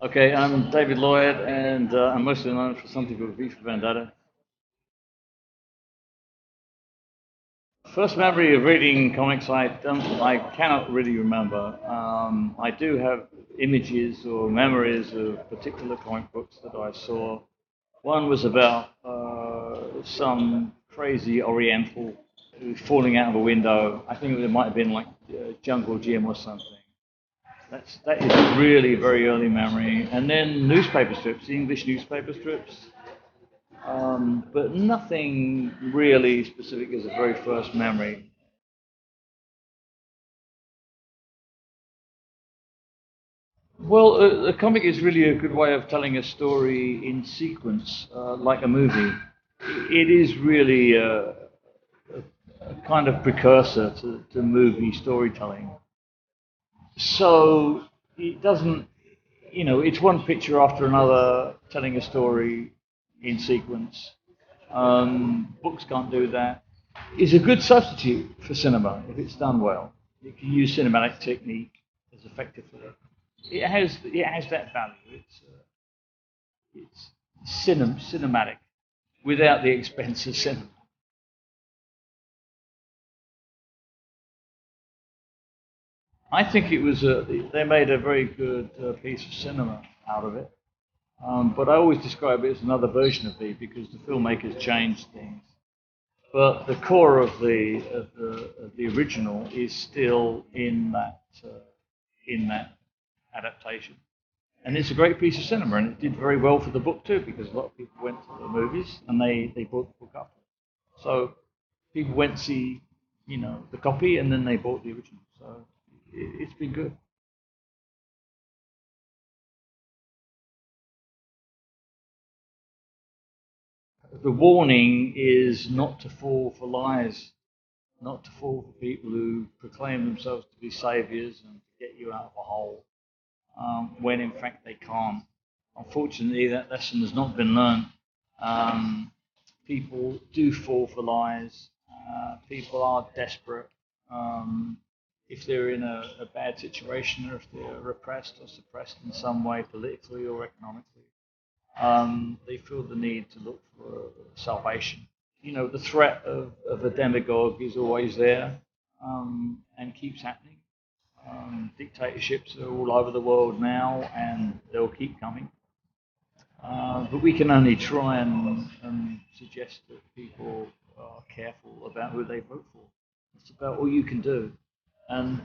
Okay, I'm David Lloyd, and I'm mostly known for something called V for Vendetta. First memory of reading comics, I cannot really remember. I do have images or memories of particular comic books that I saw. One was about some crazy Oriental who was falling out of a window. I think it might have been like Jungle Jim or something. That is a really very early memory. And then newspaper strips, English newspaper strips, but nothing really specific as a very first memory. Well, a comic is really a good way of telling a story in sequence, like a movie. It is really a kind of precursor to movie storytelling. So it doesn't, it's one picture after another telling a story in sequence. Books can't do that. It's a good substitute for cinema if it's done well. You can use cinematic technique as effectively. It has that value. It's cinematic without the expense of cinema. I think it was they made a very good piece of cinema out of it. But I always describe it as another version of V because the filmmakers changed things. But the core of the original is still in that adaptation. And it's a great piece of cinema, and it did very well for the book too, because a lot of people went to the movies and they bought the book after. So people went to see, the copy, and then they bought the original. So it's been good. The warning is not to fall for lies, not to fall for people who proclaim themselves to be saviors and to get you out of a hole, when in fact they can't. Unfortunately, that lesson has not been learned. People do fall for lies. People are desperate. If they're in a bad situation, or if they're repressed or suppressed in some way, politically or economically, they feel the need to look for salvation. The threat of a demagogue is always there, and keeps happening. Dictatorships are all over the world now, and they'll keep coming. But we can only try and suggest that people are careful about who they vote for. That's about all you can do.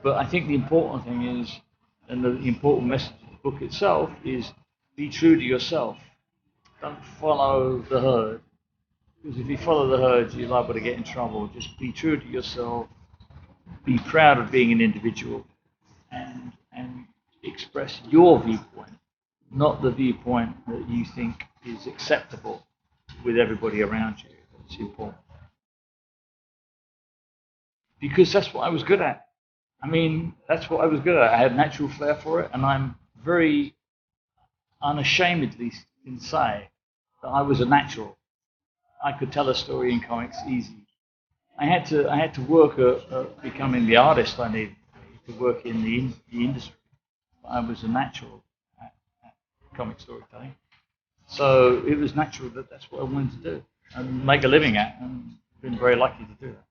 But I think the important thing is, and the important message of the book itself is, be true to yourself. Don't follow the herd, because if you follow the herd, you're liable to get in trouble. Just be true to yourself. Be proud of being an individual, and express your viewpoint, not the viewpoint that you think is acceptable with everybody around you. It's important. Because that's what I was good at. That's what I was good at. I had natural flair for it, and I'm very unashamedly can say that I was a natural. I could tell a story in comics easy. I had to work at becoming the artist I needed to work in the industry. I was a natural at comic storytelling. So it was natural that that's what I wanted to do and make a living at, and I've been very lucky to do that.